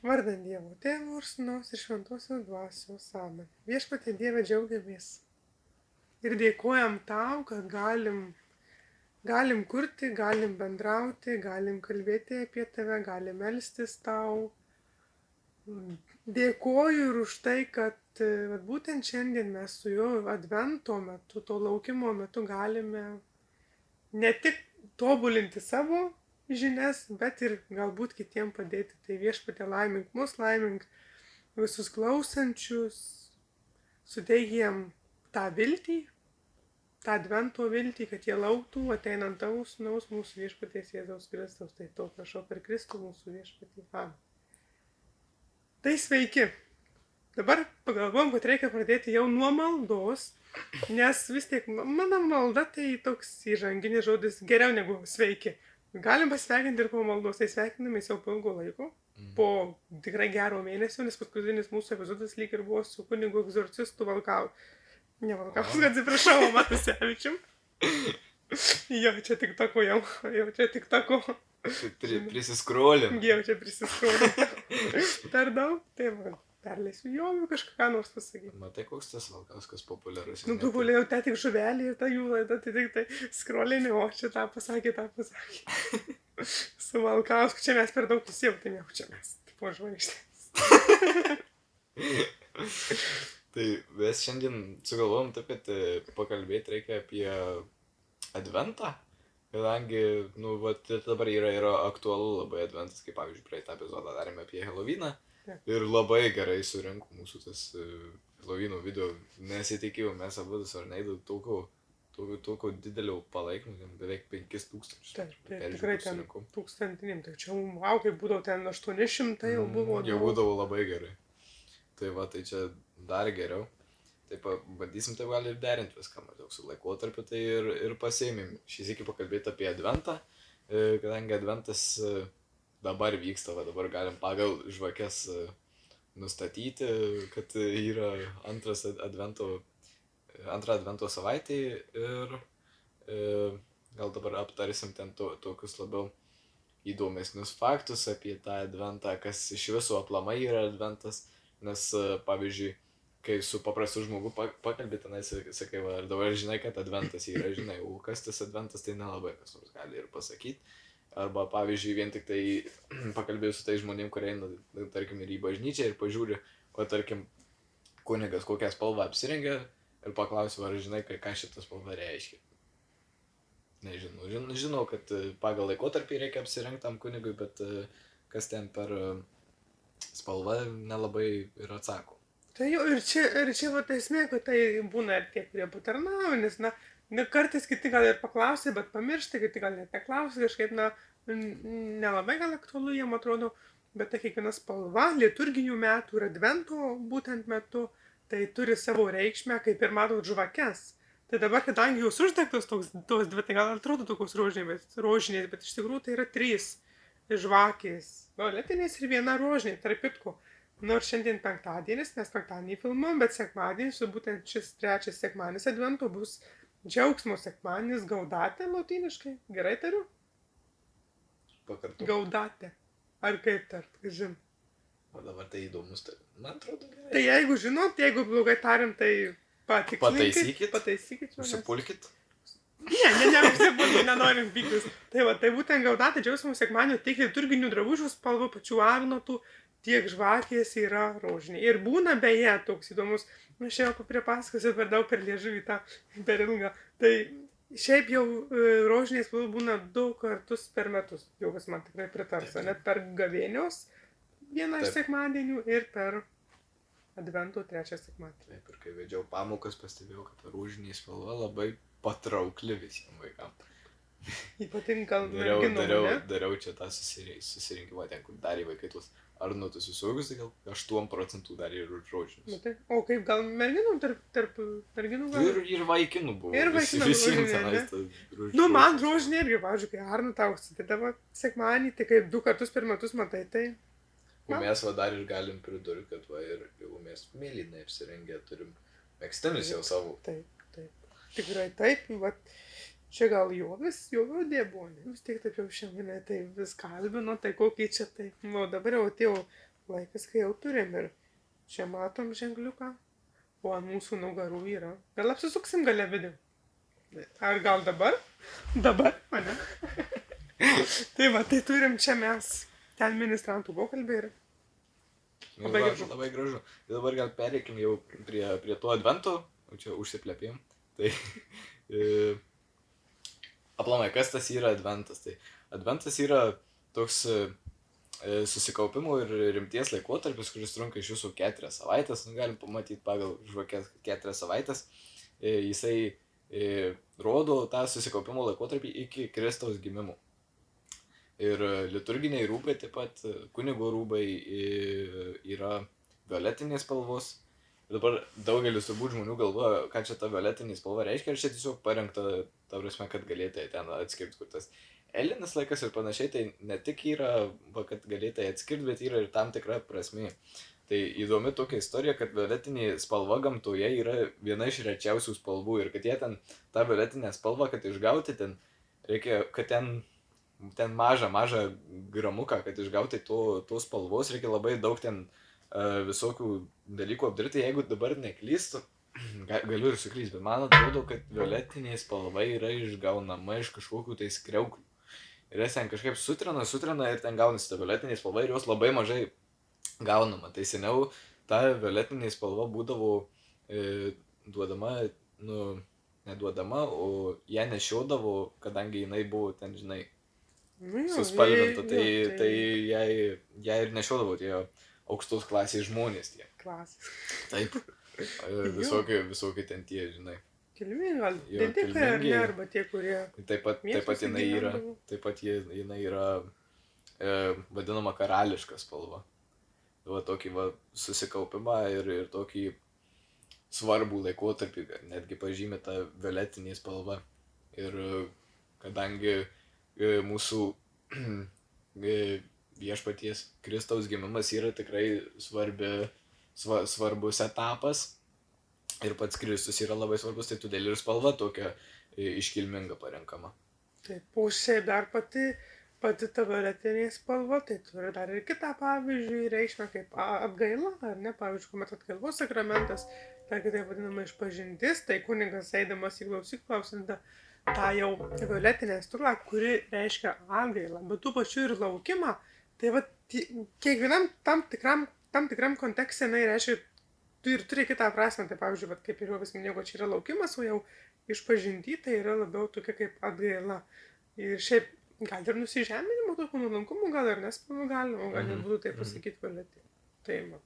Vardant Dievo Tėvo ir Sūnaus ir Šventosios Dvasios. Amen. Viešpatie Dieve, džiaugiamės ir dėkojam tau, kad galim kurti, galim bendrauti, galim kalbėti apie tave, galim melstis tau. Dėkoju ir už tai, kad būtent šiandien mes su juo advento metu, to laukimo metu galime ne tik tobulinti savo žinias, bet ir galbūt kitiem padėti. Tai Viešpatie laimink mus, laimink visus klausančius, suteik jiem tą viltį, tą advento viltį, kad jie lauktų ateinant tavo Sūnaus mūsų Viešpaties Jėzaus Kristaus. Tai to prašau per Kristų mūsų Viešpatį. Amen. Tai sveiki. Dabar pagalvojom, kad reikia pradėti jau nuo maldos, nes vis tiek mano malda tai toks įžanginis žodis geriau negu sveiki. Galim pasveikinti ir po maldos, tai sveikinamės jau po ilgo laiko, po tikrai gero mėnesio, nes paskutinis mūsų epizodas lyg ir buvo su kunigu egzorcistu atsiprašau, Matusevičium. Jo, čia tik tako jau čia tik tako. Prisiskrolim. Jau čia prisiskrolim. Per daug, tai man. Perleisiu jo, kažką nors pasakyti. Matai, koks tas Valkauskas populiarus. Tu gulėjau te tik žuvelį ir ta jų laida, tai tik tai skrolinį, o čia tą pasakė. Su Valkausku, čia mes per daug įsijautėm, jau čia mes, tipo žvaigždės. Tai mes šiandien sugalvojom taip, kad pakalbėti reikia apie adventą, kadangi, dabar yra aktualu labai adventas, kaip pavyzdžiui, praeitą epizodą darėme apie Helovyną. Ir labai gerai surinko mūsų tas Helovyno video, nesitikėjau, mes abu ar neįdų tokio didelio palaikymų, beveik 5000. Taip, tikrai ten 1000, tai čia, wow, kaip būdavo ten 800 jau buvo. Jau būdavo labai gerai. Tai va, tai čia dar geriau. Taip, bandysim taip gali ir derinti viską, mažiau su laikotarpiu, tai ir pasiėmėm. Šį sykį pakalbėti apie adventą, kadangi adventas dabar vyksta, dabar galim pagal žvakes nustatyti, kad yra antra advento savaitė ir gal dabar aptarsim ten tokius labiau įdomesnius faktus apie tą adventą, kas iš viso aplamai yra adventas, nes pavyzdžiui, kai su paprastu žmogu pakalbė tenai, sakai, ar dabar žinai, kad adventas yra, žinai, o kas tas adventas, tai nelabai kas nors gali ir pasakyti. Arba, pavyzdžiui, vien tik tai pakalbėjau su tai žmonėm, kurie eina, tarkim, ir į bažnyčią ir pažiūri, o, tarkim, kunigas kokią spalvą apsirengia ir paklausiu, ar žinai, ką šitą spalvą reiškia. Nežinau. Žinau, kad pagal laikotarpį reikia apsirengti tam kunigui, bet kas ten per spalvą nelabai ir atsako. Tai jau, ir čia va ta esmė, kad tai būna ir tie, kurie patarnauja, nes, kartais kiti gal ir paklausė, bet pamiršta, kiti gal net neklausė, kažkaip, nelabai gal aktualu jiem atrodo, bet ta kiekviena spalva liturginių metų ir advento būtent metu, tai turi savo reikšmę, kaip ir matot žvakes. Tai dabar, kadangi jūs uždegtos tos dvi, tai gal atrodo tokios rožinės, bet iš tikrųjų tai yra 3 žvakės, violetinės ir viena rožinė, tarp kitko. Nors šiandien penktadienis, mes penktadienį filmuojam, bet sekmadienis, būtent šis 3 sekmadienis advento bus džiaugsmo sekmadienis, gaudate lotyniškai, gerai tariu? Pakartu. Gaudate. Ar kaip tart, žin? O dabar tai įdomus, tai man atrodo gerai. Tai jeigu žinot, jeigu blogai tariam, tai pataisykit. Užsipulkit. Ne, nenorim pyktis. Tai va, tai būtent gaudate džiaugsmo sekmadienio tiek liturginių drabužių spalvų, pačių arnotų, tiek žvakės yra rožiniai. Ir būna beje toks įdomus, aš jau pripasakosiu per daug per liežuvį tą per ilgą. Tai šiaip jau rožiniai spalvų būna 2 kartus per metus, jau kas man tikrai pritars, net per gavėnios vieną iš sekmadienių ir per advento 3 sekmadienį. Taip, ir kai vedžiau pamokas, pastebėjau, kad rožiniai spalva labai patraukli visiems vaikams. Ypatingai gal merginų, ne? Dariau čia tą susirinkimą ten, kur darė vaikai tuos arnotus visokius, tai gal 8% darė ir rožinius. O kaip gal merginų tarp merginų gal? Ir vaikinų buvo. Ir vaikinų rožiniai. Man rožiniai irgi, pavyzdžiui, kai arnutą užsidėdavo sekmadienį, tai kaip 2 kartus per metus matai, tai... O mes dar ir galim pridurti, kad ir jau mes mėlynai apsirengę turim megztinius jau savo. Taip. Tikrai taip, čia gal juodė buvo, vis tiek taip jau šiandien tai vis kalbino, tai kokį čia taip. O dabar jau atėjau laikas, kai jau turim ir čia matom ženkliuką, o ant mūsų nugarų yra. Gal apsisuksim gale video? Ar gal dabar? Dabar, ane? Tai va, tai turim čia mes ten ministrantų pokalbį ir Labai gražu. Labai gražu. Tai dabar gal pereikim jau prie to advento, čia užsiplepėjom. Tai aplamai, kas tas yra adventas? Tai adventas yra toks susikaupimo ir rimties laikotarpis, kuris trunka iš jūsų 4 savaitės, galim pamatyti pagal žvakės 4 savaitės. Jisai rodo tą susikaupimo laikotarpį iki Kristaus gimimo. Ir liturginiai rūbai, taip pat kunigo rūbai yra violetinės spalvos. Ir dabar daugelis turbūt žmonių galvoja, ką čia ta violetinė spalva reiškia, ir čia tiesiog parengta, ta prasme, kad galėtai ten atskirti, kur tas elinis laikas ir panašiai, tai ne tik yra, kad galėtai atskirti, bet yra ir tam tikra prasmė. Tai įdomi tokia istorija, kad violetinė spalva gamtoje yra viena iš rečiausių spalvų ir kad jie ten tą violetinę spalvą, kad išgauti ten, reikia, kad ten mažą gramuką, kad išgauti tos spalvos, reikia labai daug ten visokių dalykų apdaryti. Jeigu dabar neklystu, galiu ir suklysti, bet man atrodo, kad violetinė spalva yra išgaunama iš kažkokių tai skriauklių. Ir jas ten kažkaip sutrina ir ten gaunasi ta violetinė spalva ir jos labai mažai gaunama. Tai seniau ta violetinė spalva būdavo duodama, neduodama, o ją nešiodavo, kadangi jinai buvo ten, žinai, suspalvinta, tai jai ir nešiodavo tie aukštos klasės žmonės tie. Klasės. Taip, visokie ten tie, žinai. Kilmingi, gal didikai ar ne, arba tie, kurie... Taip pat jinai yra vadinama karališka spalva. Va tokį susikaupimą ir tokį svarbų laikotarpį, netgi pažymė tą violetinį spalvą. Ir kadangi mūsų viešpaties Kristaus gimimas yra tikrai svarbus etapas ir pats Kristus yra labai svarbus, tai todėl ir spalva tokia iškilminga parenkama. Taip, o šiaip dar pati ta violetinė spalva, tai turi dar ir kitą, pavyzdžiui, reikšmę kaip atgaila, ar ne, pavyzdžiui, kuomet atgailos sakramentas, tai kitaip vadinama išpažintis, tai kunigas eidamas į klausyklausindą tą jau violetinę spalvą, kuri reiškia atgailą, bet tų pačių ir laukimą, tai va, kiekvienam tam tikram kontekste, jinai reiškia, tu ir turi kitą prasmę, tai pavyzdžiui, va, kaip ir jau vis minėjau, kad čia yra laukimas, o jau išpažinti, tai yra labiau tokia kaip atgaila. Ir šiaip gal ir nusižeminimo, tokio nuolankumo, gal ir nespalvų galima, gal ir būtų taip pasakyti violetinė. Tai mat.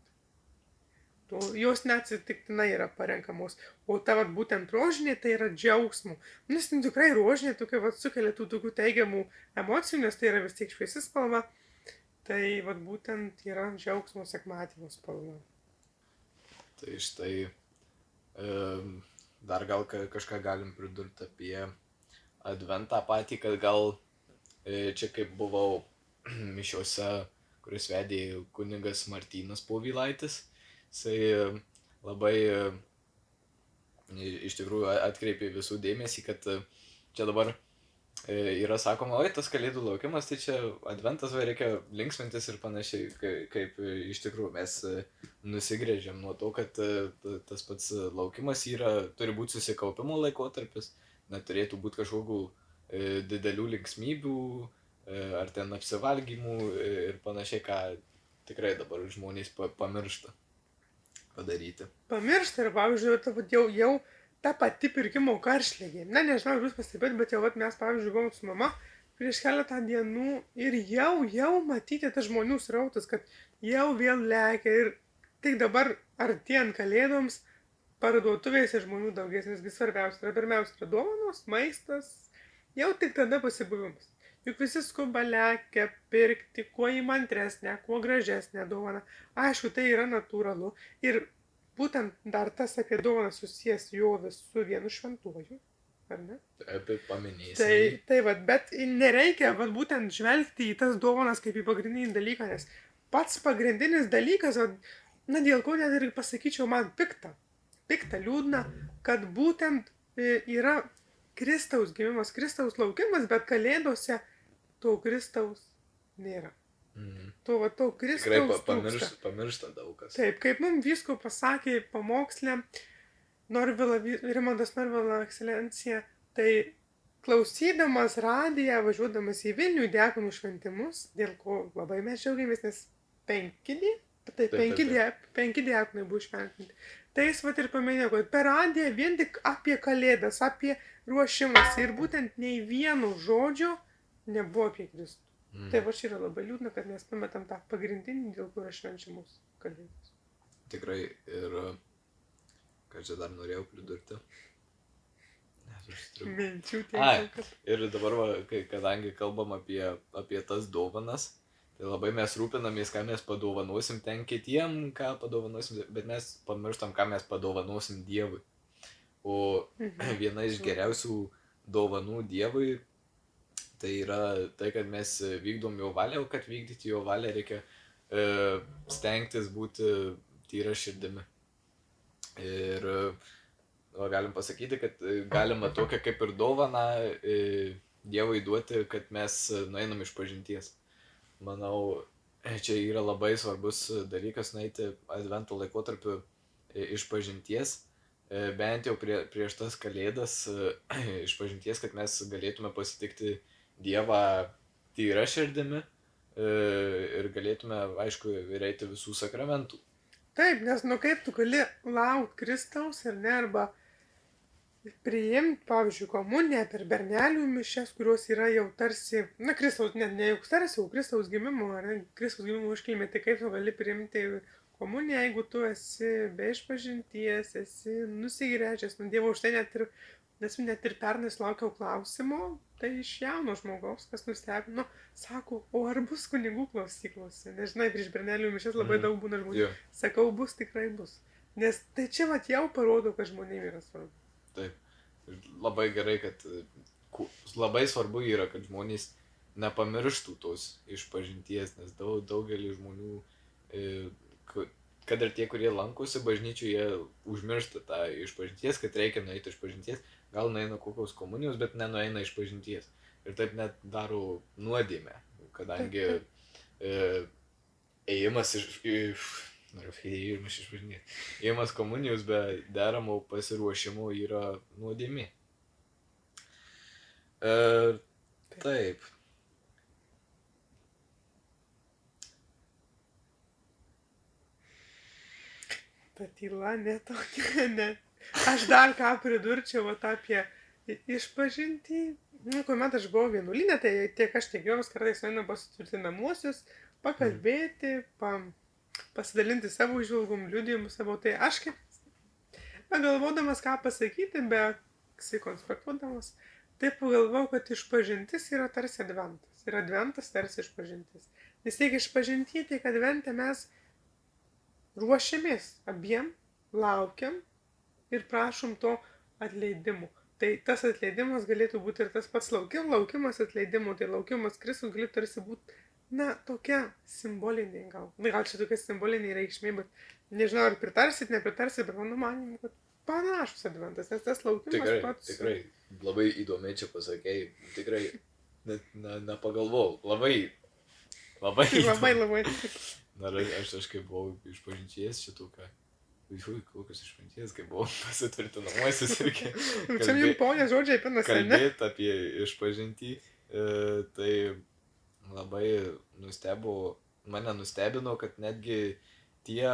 Jos neatsitiktinai yra parenkamos, o ta vat, būtent rožinė tai yra džiaugsmų. Nes tikrai rožinė tokia vat, sukelia tų tokių teigiamų emocijų, nes tai yra vis tiek šviesi spalva. Tai vat, būtent yra džiaugsmo sekmadienio spalva. Tai štai dar gal kažką galim pridurti apie adventą patį, kad gal čia kaip buvau mišiuose, kuris vedė kunigas Martynas Povilaitis. Jisai labai iš tikrųjų atkreipė visų dėmesį, kad čia dabar yra sakoma, oi, tas kalėdų laukimas, tai čia adventas, vai reikia linksmintis ir panašiai, kaip iš tikrųjų mes nusigrėžiam nuo to, kad tas pats laukimas turi būti susikaupimo laikotarpis, neturėtų būti kažkokių didelių linksmybių ar ten apsivalgymų ir panašiai, ką tikrai dabar žmonės pamiršta padaryti. Pamiršta ir, pavyzdžiui, jau ta pati pirkimo karštligė. Nežinau, jūs pastebėt, bet jau mes, pavyzdžiui, buvom su mama prieš keletą dienų ir jau matyti tas žmonių srautas, kad jau vėl lekia ir tik dabar artėjant kalėdoms parduotuvėse žmonių daugės, nesgi svarbiausia yra pirmiausia yra dovanos, maistas, jau tik tada pasibuvimas. Juk visi skuba lekia pirkti kuo įmantresnę, kuo gražesnę dovaną. Aišku, tai yra natūralu. Ir būtent dar tas apie dovaną susijęs jo su vienu šventuoju. Ar ne? Taip, paminėsi. Tai vat, bet nereikia vat, būtent žvelgti į tas dovanas kaip į pagrindinį dalyką, nes pats pagrindinis dalykas, dėl ko net ir pasakyčiau, man pikta, liūdna, kad būtent yra Kristaus gimimas, Kristaus laukimas, bet kalėdose to Kristaus nėra. To Tikrai Kristaus trūksta. pamiršta daug kas. Taip, kaip mums vyskupas sakė pamokslė, Rimantas Norvila ekscelencija, tai klausydamas radiją, važiuodamas į Vilnių į diakonų šventimus, dėl ko labai mes džiaugiamės, nes penki diakonai buvo išventinti. Tai jis vat ir paminėjo, kad per radiją vien tik apie kalėdas, apie ruošimąsi ir būtent nei vieno žodžio nebuvo apie Kristų. Tai va čia yra labai liūdna, kad mes pametam tą pagrindinį, dėl kurio švenčiamos kalėdos. Tikrai ir ką čia dar norėjau pridurti. Minčių tiek. Ir dabar, kadangi kalbam apie tas dovanas, tai labai mes rūpinamės, ką mes padovanosim ten kitiem, ką padovanosim, bet mes pamirštam, ką mes padovanosim Dievui. O viena iš geriausių dovanų Dievui, tai yra tai, kad mes vykdom jo valią, o kad vykdyti jo valią reikia stengtis būti tyra širdimi. Ir galim pasakyti, kad galima tokią kaip ir dovaną Dievui duoti, kad mes nueinam iš pažinties. Manau, čia yra labai svarbus dalykas nueiti advento laikotarpiu iš pažinties, bent jau prieš tas kalėdas iš pažinties, kad mes galėtume pasitikti Dievą tyra širdimi ir galėtume, aišku, eiti visų sakramentų. Taip, nes kaip tu gali laukti Kristaus ir ne, arba priimti, pavyzdžiui, komuniją per bernelių mišias, kurios yra jau tarsi, Kristaus, ne jau tarsi, jau Kristaus gimimo, ar ne, Kristaus gimimo iškilmė, tai kaip tu gali priimti komuniją, jeigu tu esi be išpažinties, esi nusigręžęs nuo Dievo. Už tai net ir pernai sulaukiau klausimo, tai iš jauno žmogaus, kas nustebino, sako, o ar bus kunigų klausyklose? Nežinai, prieš bernelių mišias labai daug būna žmonių. Sakau, bus, tikrai bus. Nes tai čia jau parodo, kad žmonėms yra svarbu. Taip. Ir labai gerai, kad labai svarbu yra, kad žmonės nepamirštų tos išpažinties, nes daugelį žmonių, kad ir tie, kurie lankosi bažnyčių, jie užmiršta tą išpažinties, kad reikia nueiti išpažinties, gal nueina kokios komunijos, bet nenueina išpažinties. Ir taip net daro nuodėmę, kadangi ėjimas komunijos be deramo pasiruošimo yra nuodėmė. Taip. Ta tyla netokia, ne. Aš dar ką pridurčiau apie išpažintį. Kuomet aš buvau vienuolyne, tai tiek aš, tiek Jonas kartais eina pasitvirtinamuosius, pakalbėti, pasidalinti savo įžvalgom, liudijimu savo. Tai aš kaip, pagalvodamas ką pasakyti, konspektuodamas, tai pagalvojau, kad išpažintis yra tarsi adventas. Ir adventas tarsi išpažintis. Nes tiek išpažinti, tiek advente mes ruošiamės abiem, laukiam ir prašom to atleidimo. Tai tas atleidimas galėtų būti ir tas pats laukimas atleidimo, tai laukimas Kristus galėtų tarsi būti, tokia simbolinė gal. Gal čia tokia simbolinė reikšmė, bet nežinau, ar pritarsit, nepritarsit, bet mano manimu, kad panašus adventas, nes tas laukimas pats. Tikrai, labai įdomiai čia pasakėjai, tikrai net nepagalvojau, labai. Dar aš kaip buvau išpažinties šitą, kokios išpažinties, kai buvau pasitvirtinamuosius irgi. Čia jums ponė žodžiai pinasi, ne? Kalbėti apie išpažintį, tai labai mane nustebino, kad netgi tie,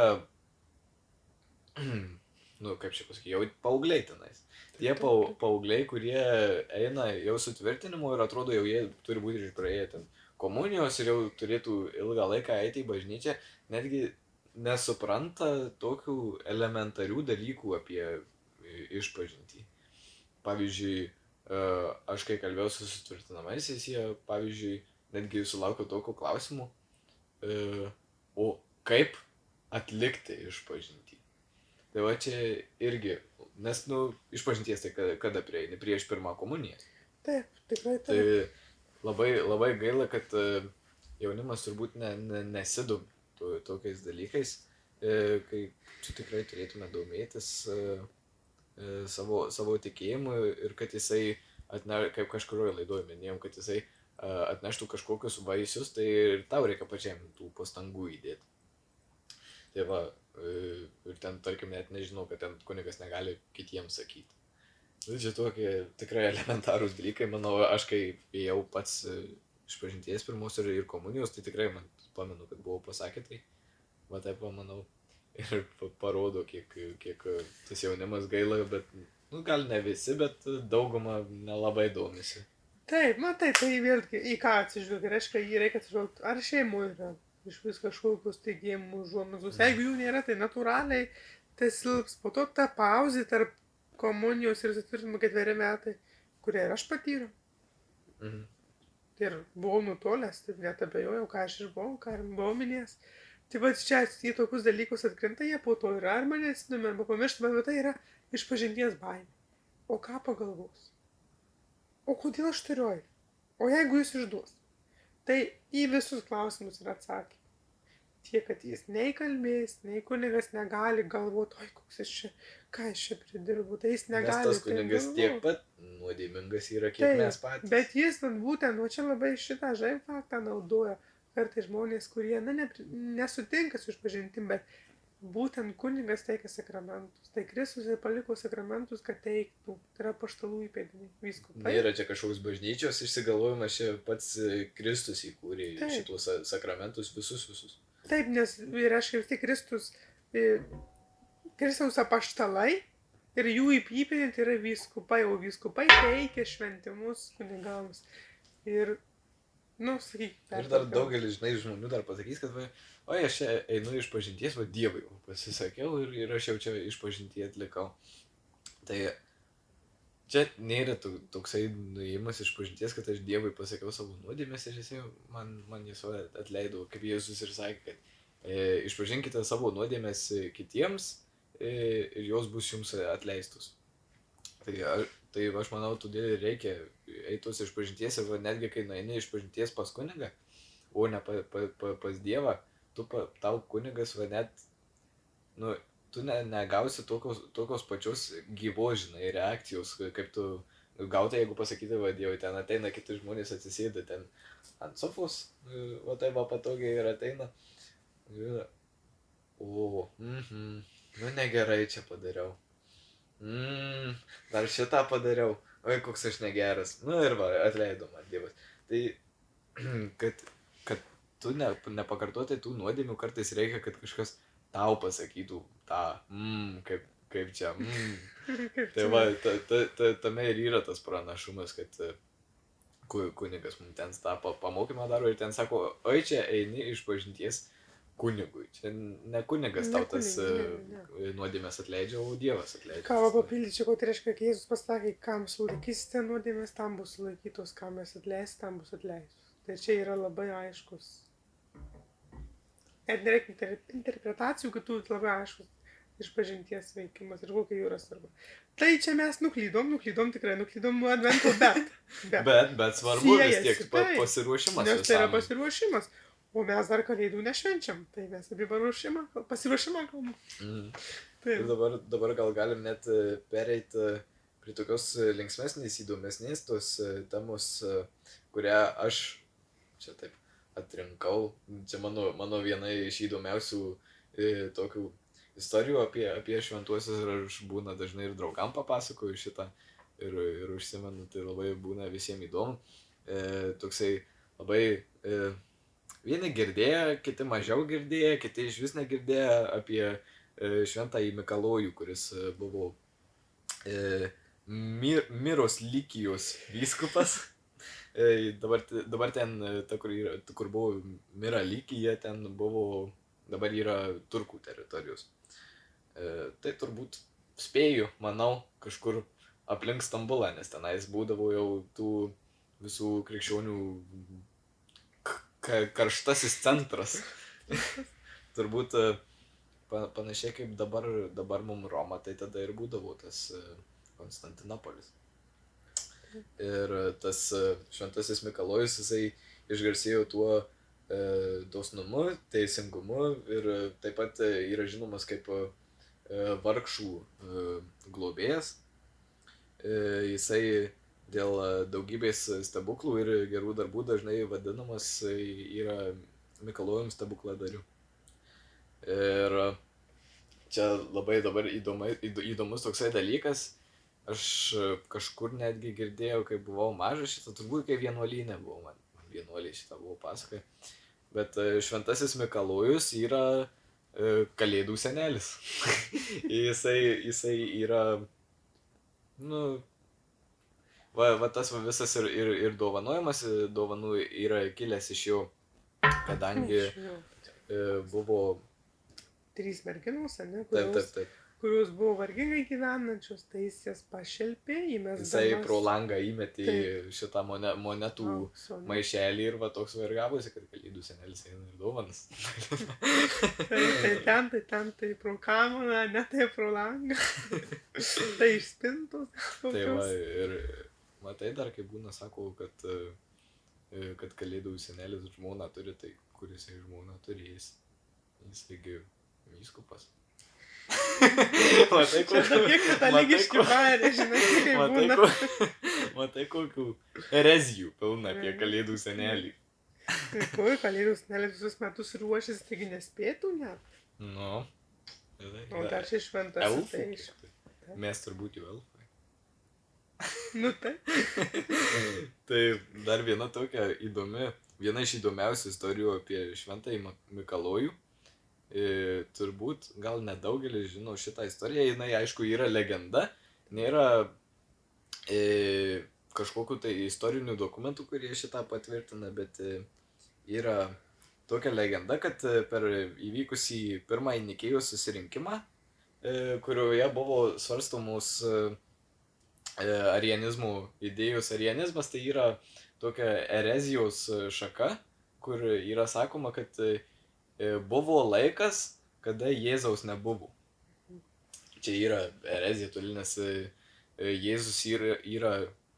kaip čia pasakyti, jau paaugliai tenais. Tie paaugliai, kurie eina jau su tvirtinimu ir atrodo jau jie turi būti išpraėję ten komunijos ir jau turėtų ilgą laiką eiti į bažnyčią, netgi nesupranta tokių elementarių dalykų apie išpažintį. Pavyzdžiui, aš kai kalbėjau su sutvirtinamaisiais, jie, pavyzdžiui, netgi sulaukia tokių klausimų, o kaip atlikti išpažintį. Tai va čia irgi, nes, išpažinties tai kada prieini, prieš pirmą komuniją. Taip, tikrai taip. Tai labai gaila, kad jaunimas turbūt nesidomi tokiais dalykais, kai tikrai turėtume domėtis savo tikėjimu ir kad jisai, kaip kažkurioje laidoje minėjom, kad jisai atneštų kažkokius vaisius, tai ir tau reikia pačiam tų pastangų įdėti. Tai va, ir ten, tarkim, net nežinau, kad ten kunigas negali kitiems sakyti. Čia tokie tikrai elementarūs dalykai, manau, aš kai ėjau pats išpažinties pirmos ir komunijos, tai tikrai man pamenu, kad buvau pasakę, tai va taip va, manau, ir parodo, kiek tas jaunimas gaila, bet, nu, gal ne visi, bet dauguma nelabai domisi. Taip, matai, tai vėlgi į ką atsižvelgia, reiškia, jį reikia atsižvelgti, ar šeimoje yra iš vis kažkokius teigimų užuomazgus. Jeigu jų nėra, tai natūraliai tai silps. Po to ta pauzė tarp komunijos ir sutvirtinimo 4 metai, kurią ir aš patyriau. Mhm. Ir buvau nutolęs, tai net abejojau, ką aš išbuvau, ką ir buvau minėjęs. Tai va čia į tokius dalykus atkrinta jie po to ir arba nesinumi, arba pamirštama, bet tai yra išpažinties baimė. O ką pagalvos? O kodėl aš turiu eiti? O jeigu jis išduos? Tai į visus klausimus yra atsakymai. Tiek, kad jis nei kalbės, nei kunigas negali galvoti, oi, koks jis čia, ką jis čia pridirbu, tai jis negali. Nes tas kunigas tiek pat nuodėmingas yra, kiek mes patys. Bet jis, būtent, nu čia labai šitą faktą naudoja. Kartais žmonės, kurie, nesutinka su išpažintim, bet būtent kunigas teikia sakramentus. Tai Kristus ir paliko sakramentus, kad teiktų. Tai yra apaštalų įpėdiniai, vyskupai. Nėra čia kažkoks bažnyčios išsigalvojimas, čia pats Kristus įkūrė šitos sakramentus visus. Taip, nes reiškia vis tiek Kristaus apaštalai ir jų įpėdiniai tai yra vyskupai, o vyskupai teikia šventimus kunigams. Ir, sakykime. Ir dar daugelis, žmonių dar pasakys, kad oi, aš čia einu išpažinties, va Dievui jau pasisakiau ir aš jau čia išpažintie atlikau. Tai čia nėra toksai nuėjimas išpažinties, kad aš Dievui pasakiau savo nuodėmės ir jisai man jas atleido, kaip Jėzus ir sakė, kad išpažinkite savo nuodėmės kitiems ir jos bus jums atleistos. Tai aš manau, todėl reikia eiti tos išpažinties ir netgi kai nueini išpažinties pas kunigą, o ne pas Dievą, tau kunigas net, tu negausi tokios pačios gyvos, reakcijos, kaip tu gautai, jeigu pasakyti, Dievui, ten ateina kiti žmonės, atsisėda ten ant sofos, o tai patogiai ir ateina. Negerai čia padariau. Dar šitą padariau. Oi, koks aš negeras. Ir atleido man Dievas. Tai, kad tu nepakartotai tų nuodėmių, kartais reikia, kad kažkas tau pasakytų tą, kaip čia, Tai tame ir yra tas pranašumas, kad kunigas mums ten tą pamokymą daro ir ten sako, oi, čia eini išpažinties kunigui. Čia ne kunigas tau tas nuodėmės atleidžia, o Dievas atleidžia. Ką papildyčiau, kad reiškia, kai Jėzus pasakė, kam sulaikysite nuodėmės, tam bus sulaikytos, kam mes atleis, tam bus atleistos. Tai čia yra labai aiškus. Net nereikia interpretacijų, kad tu labai aiškus išpažinties veikimas ir kokia jų yra svarba. Tai čia mes nuklydom nuo advento, bet svarbu vis tiek pasiruošimas. Nes tai yra pasiruošimas. O mes dar kalėdų nešvenčiam, tai mes apie pasiruošimą kalbam. Ir dabar gal galim net pereiti prie tokios linksmesnės, įdomesnės tos temos, kurią aš čia taip atrinkau. Čia mano viena iš įdomiausių tokių istorijų apie šventuosius ir aš būna dažnai ir draugam papasakoju šitą ir užsimenu, tai labai būna visiems įdomu. Toksai labai... Vieni girdėjo, kiti mažiau girdėjo, kiti iš vis negirdėjo apie šventąjį Mikalojų, kuris buvo Miros Likijos vyskupas. Dabar ten, kur buvo Mira Likija, ten buvo, dabar yra turkų teritorijos. Tai turbūt spėju, manau, kažkur aplink Stambulą, nes tenais būdavo jau tų visų krikščionių karštasis centras. Turbūt panašiai kaip dabar mums Roma, tai tada ir būdavo tas Konstantinopolis. Ir tas šventasis Mikalojus, jisai išgarsėjo tuo dosnumu, teisingumu ir taip pat yra žinomas kaip vargšų globėjas. Jisai dėl daugybės stebuklų ir gerų darbų dažnai vadinamas yra Mikalojum stebukladariu. Ir čia labai dabar įdomus toksai dalykas. Aš kažkur netgi girdėjau, kai buvau mažas šitą, turbūt kai vienuolyne buvau, man vienuoliai šitą buvo pasakoję. Bet šventasis Mikalojus yra kalėdų senelis. jisai yra, nu, va tas visas ir dovanojimas dovanų yra kilęs iš jo, kadangi buvo... 3 merginos, ne, Taip. kurios buvo vargingai gyvenančios, tai jis jas pašelpė, įmesdamas. Jisai pro langą įmetė šitą monetų maišelį ir va toks vargavosi, kad kalėdų senelis eina ir dovanas. tai pro kamaną, ne tai pro langą. Tai iš spintos. Tai va, ir matai dar, kai būna, sako, kad kalėdų senelis žmoną turi, tai kuris žmoną turės. Jisai vyskupas. Matai, čia tokie katalikiški bairiai, žinai, kaip būna. Matai, kokių erezijų pilna apie kalėdų senelį. Kur kalėdų senelis visus metus ruošiasi, taigi nespėtų net. Nu. O dar čia šventasis. Mes turbūt jau elfai. Nu tai. Tai dar viena tokia viena iš įdomiausių istorijų apie šventąjį Mikalojų. Turbūt gal nedaugelis žino šitą istoriją, jinai aišku yra legenda, nėra kažkokių tai istorinių dokumentų, kurie šitą patvirtina, bet yra tokia legenda, kad per įvykusį pirmąjį Nikėjos susirinkimą, kurioje buvo svarstomos arianizmų idėjos. Arianizmas tai yra tokia erezijos šaka, kur yra sakoma, kad buvo laikas, kada Jėzaus nebuvo. Čia yra erezija toli, nes Jėzus yra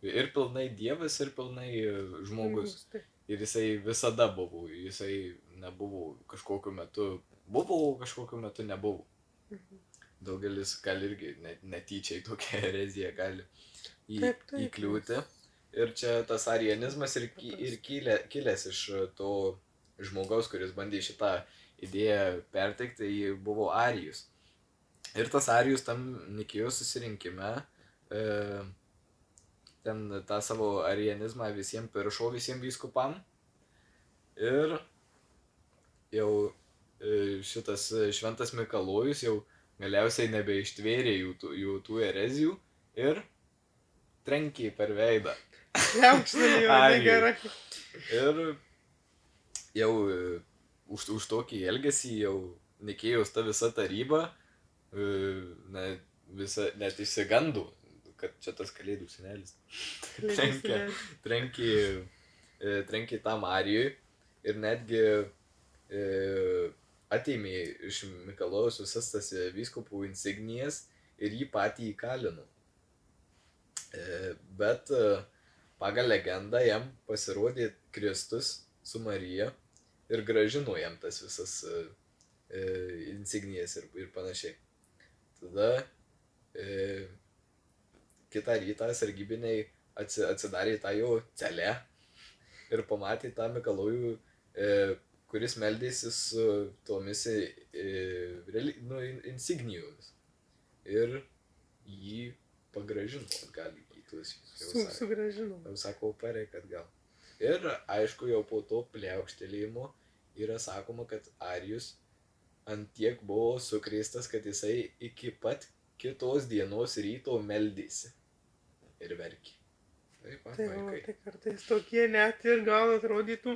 ir pilnai Dievas, ir pilnai žmogus. Ir jisai visada buvo. Jisai nebuvo kažkokiu metu. Buvo, kažkokiu metu nebuvo. Daugelis gali irgi netyčiai tokia erezija gali įkliūti. Ir čia tas arianizmas ir kilęs iš to žmogaus, kuris bandė šitą idėją perteikti, jį buvo Arijus. Ir tas Arijus tam Nikėjos susirinkime ten tą savo arianizmą visiems piršo, visiems vyskupam. Ir jau šitas šventas Mikalojus jau galiausiai nebeištvėrė jų tų erezijų ir trenkė per veidą. Liaukštelėjo, negerai. Ir jau už tokį elgesį jau Nikėjos ta visa taryba net išsigandų, kad čia tas kalėdų senelis trenkė tam Arijui ir netgi atėmė iš Mikalojaus visas tas vyskupų insignijas ir jį patį įkalino. Bet pagal legendą jam pasirodė Kristus su Marija ir gražino jam tas visas insignijas ir panašiai. Tada kitą rytą sargybiniai atsidarė tą jo celę ir pamatė tą Mikalojų, kuris meldėsi su tomis insignijomis. Ir jį pagražino atgal į kitus. Sugražino. Jau sako, pareik atgal. Ir aišku, jau po to pliaukštelėjimo yra sakoma, kad Arijus ant tiek buvo sukrėstas, kad jisai iki pat kitos dienos ryto meldėsi ir verkė. Taip, vaikai. Tai kartais tokie net ir gal atrodytų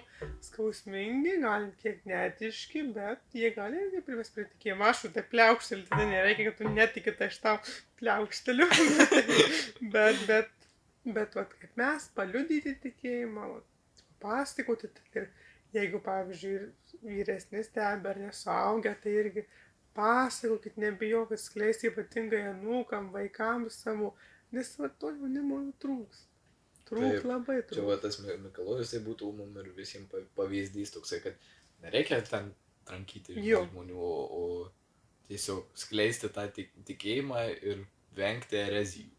skausmingi, gal kiek netiški, bet jie gali irgi privesti prie tikėjimo. Aš tai pliaukšteliu, tada nereikia, kad tu netiki, tai aš tau pliaukšteliu. bet vat, kaip mes paliudyti tikėjimą, pasakoti, tai ir jeigu, pavyzdžiui, vyresni stebi ar nesuaugę, tai irgi pasakokit, nebijokit skleisti ypatingai anūkam, vaikams savo, nes va, to jaunimo trūks. Labai trūks. Čia va tas Mikalojus tai būtų mum ir visiems pavyzdys toksai, kad nereikia ten trankyti žmonių, o tiesiog skleisti tą tikėjimą ir vengti erezijų.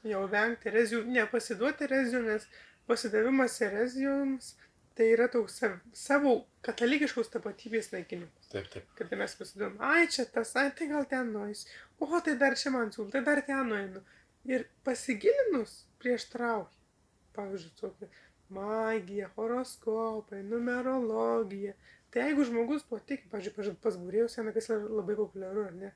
Jau vengti erezijų, nepasiduoti erezijų, nes pasidavimas erezijoms tai yra toks savo katalikiškos tapatybės naikinimas. Taip. Kada mes pasiduom, ai čia tas, ai tai gal ten nueisiu, o tai dar čia man siūlo, tai dar ten nueinu. Ir pasigilinus prieštrauja. Pavyzdžiui, tokia magija, horoskopai, numerologija. Tai jeigu žmogus tuo tiki, pavyzdžiui, pas būrėjus sena, kas labai populiaru, ar ne?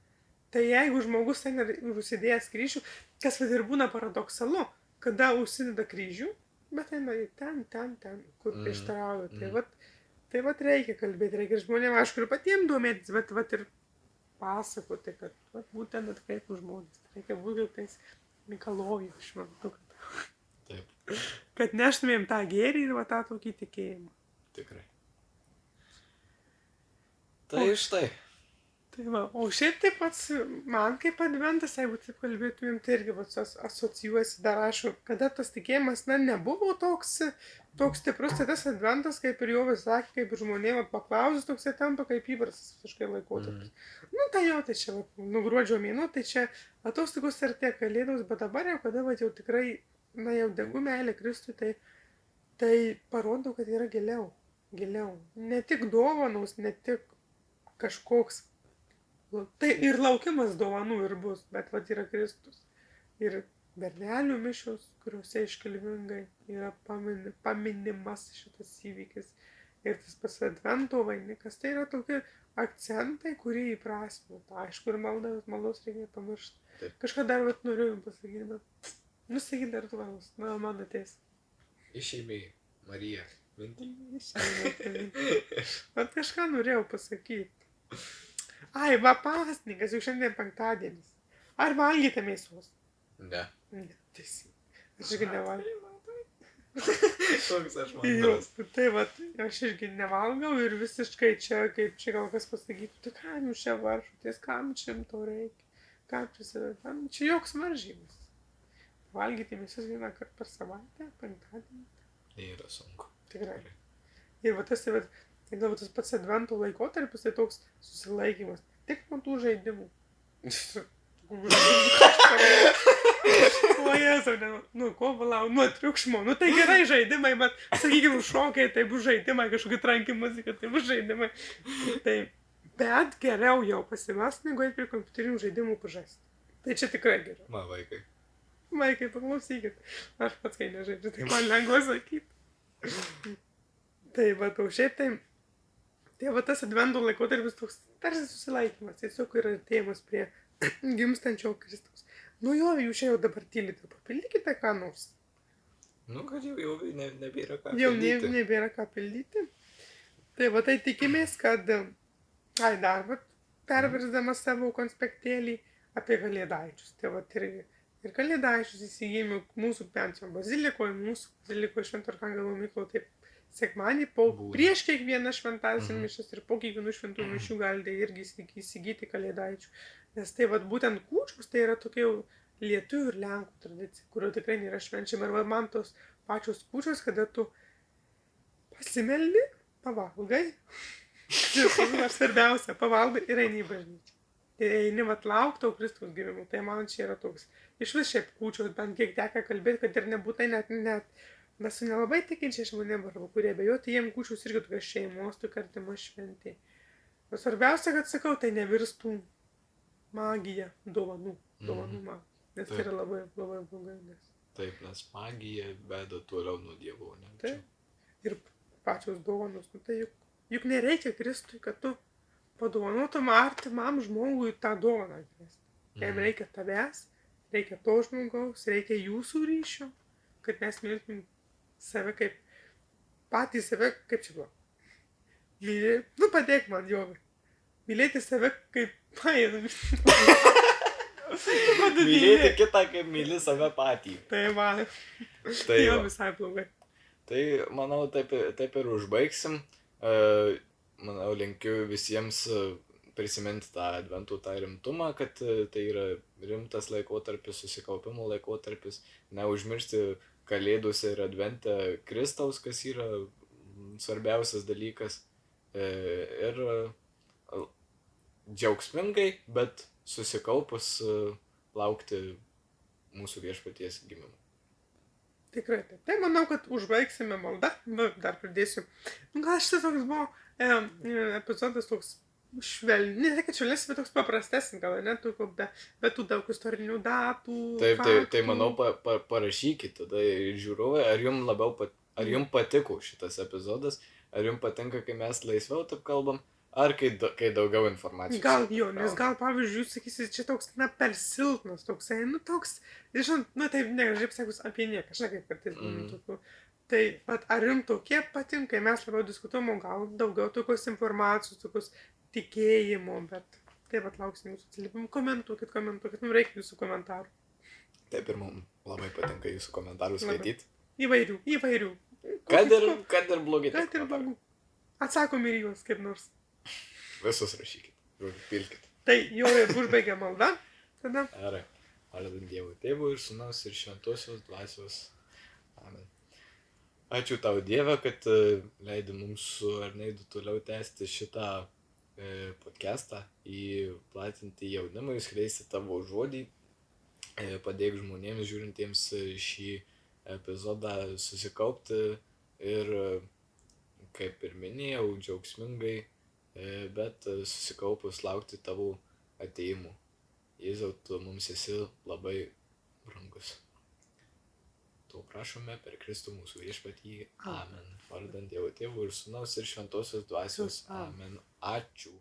Tai jeigu žmogus ten ir užsidėjęs kryžių, kas vad ir būna paradoksalu, kada užsideda kryžių, bet ten, kur prieštarauja. Tai vat reikia kalbėti, reikia žmonėms, aišku, ir patiems domėtis, bet vat ir pasakoti, kad vat, būtent atkreiptų žmonės. Reikia būti kaip tais Mikalojų, aš manau, kad neštumėm tą gėrį ir va tą tokį tikėjimą. Tikrai. Tai štai. Tai va, o šiaip taip pats, man kaip adventas, jeigu taip kalbėtumėm, tai irgi asocijuosi dar, aišku, kada tas tikėjimas, nebuvo toks stiprus, tai tas adventas, kaip ir jau vis sakė, kaip ir žmonėm paklausus, toks tampa kaip įprastas visiškai laikotarpis. Tai jau, tai čia, gruodžio mėnuo, tai čia atostogos ir tie kalėdos, bet dabar jau, kada jau tikrai, jau degu meilė Kristui, tai parodo, kad yra giliau. Ne tik dovanos, ne tik kažkoks. Tai ir laukimas dovanų ir bus, bet vat yra Kristus. Ir bernelių mišios, kuriuose iškilmingai yra paminimas šitas įvykis. Ir tas pats advento vainikas, tai yra tokie akcentai, kurie įprasmina. Aišku, ir maldos reikia pamiršti. Kažką dar norėjau jums pasakyti, bet nusakyti dar tu valos, man ateis. Išeimėjai, Marija, mintį. Bet kažką norėjau pasakyti. Ai, va pasninkas, jau šiandien penktadienis. Ar valgėte mėsos? Ne. Ne, teisingai. Aš irgi nevalgau. Toks aš mandaras. Tai va, aš irgi nevalgau ir visiškai čia, kaip čia gal kas pasakytų, tai kam jūs čia varžotės, kam čia to reikia, kam čia joks varžymas. Valgyti mėsos vieną kartą per savaitę, penktadienį. Nėra sunku. Tikrai. Ir va tas, tai galbūt tas pats advento laikotarpis, tai toks susilaikymas. Tik nuo tų žaidimų. O Jėzau, ko valau, nuo triukšmo. Tai gerai žaidimai, bet, sakykime, šokiai, tai bus žaidimai, kažkokia tranki muzika, tai bus žaidimai. Bet geriau jau pasimest, negu eiti prie kompiuterinių žaidimų pažaisti. Tai čia tikrai geriau. Vaikai. Vaikai, paklausykit. Aš pats kai nežaidžiu, tai man lengva sakyti. Tai va, tau šiaip tai va tas advento laikotarpis toks tarsi susilaikymas, tiesiog yra artėjimas prie gimstančio Kristaus. Jūs čia jau dabar tylite, papildykite ką nors. Kad jau nebėra ką Jau pildyti. nebėra ką pildyti. Tai va, tai tikimės, kad, dar va, perversdamas savo konspektėlį apie kalėdaičius. Tai va, ir kalėdaičius įsigijame mūsų pensijom bazilikoje, Švento Arkangelo Mykolo, taip, sekmanį, prieš kiekvieną šventąsias mišias ir po kiekvienų šventų mišių galite irgi įsigyti kalėdaičių. Nes tai vat būtent kūčios, tai yra tokia jau lietuvių ir lenkų tradicija, kurio tikrai nėra švenčiama. Ir man tos pačios kūčios, kada tu pasimeldi, pavalgai, svarbiausia, pavalgai ir eini į bažnyčią. Ir eini vat laukti Kristaus gimimo. Tai man čia yra toks. Iš vis šiaip kūčios, bent kiek teko kalbėti, kad ir nebūtai net mes su nelabai tikinčiai žmonėm, arba kurie abejoja, jiem kūčios irgi tokia šeimos, tokia artima šventė. O svarbiausia, kad sakau, tai nevirstų magija dovanų magija. Nes tai yra labai blogai. Taip, nes magija veda toliau nuo Dievo, ne? Taip. Ir pačios dovanos, tai juk nereikia Kristui, kad tu padovanotum artimam žmogui tą dovaną. Jam reikia tavęs, reikia to žmogaus, reikia jūsų ryšio, kad mes mylėtum save kaip, patys save, kaip čia buvo. Padėk man, Jovai. Mylėti save kaip, Mylėti kitą, kaip myli save patį. Tai man, jau visai blogai. Tai, manau, taip ir užbaigsim. Manau, linkiu visiems prisiminti tą adventų, tą rimtumą, kad tai yra rimtas laikotarpis, susikaupimo laikotarpis. Neužmiršti kalėdose ir advente Kristaus, kas yra svarbiausias dalykas. Ir džiaugsmingai, bet susikaupus laukti mūsų viešpaties gimimu. Tikrai taip. Tai manau, kad užbaigsime maldą. Nu, dar pridėsiu. Nu, gal šitas toks buvo epizodas toks švelnis, ne tai, kad švelnis, bet toks paprastesnis, gal ne, bet tų daug istorinių datų. Taip, faktų. tai manau, parašykit tada žiūrovai, ar jums patiko šitas epizodas, ar jums patinka, kai mes laisviau taip kalbam, ar kai daugiau informacijos. Gal jo, nes gal, pavyzdžiui, jūs sakysit, čia toks, na, per silpnas toksai, nu, toks, žinot, na, taip, negražiai pasakus apie nieką, aš kaip kartais būna tokių. Tai, bet ar jums tokie patinka, mes labiau diskutuojam, gal daugiau tokios informacijos, tokios tikėjimo, bet taip pat lauksim jūsų atsiliepimų, komentuokit, mums reikia jūsų komentarų. Taip ir mums labai patinka jūsų komentarų skaityti. Įvairių. Kad ir blogi. Kad ir blogi. Atsakom ir juos kaip nors. Visus rašykit, pilkit. Tai jau ir užbaigia malda. Tada. Gerai. Valdant Dievo Tėvų ir Sūnaus ir Šventosios Dvasios. Amen. Ačiū tau, Dieve, kad leidi mums su Arneidu toliau tęsti šitą podcastą, platinti jaunimui, skleisti tavo žodį, padėk žmonėms žiūrintiems šį epizodą susikaupti ir, kaip ir minėjau, džiaugsmingai, bet susikaupus laukti tavo ateimų. Jėzau, tu mums esi labai brangus. To prašome per Kristų mūsų viešpatį. Amen. Vardant Dievo Tėvų ir Sūnaus ir Šventosios Dvasios. Amen. Ačiū.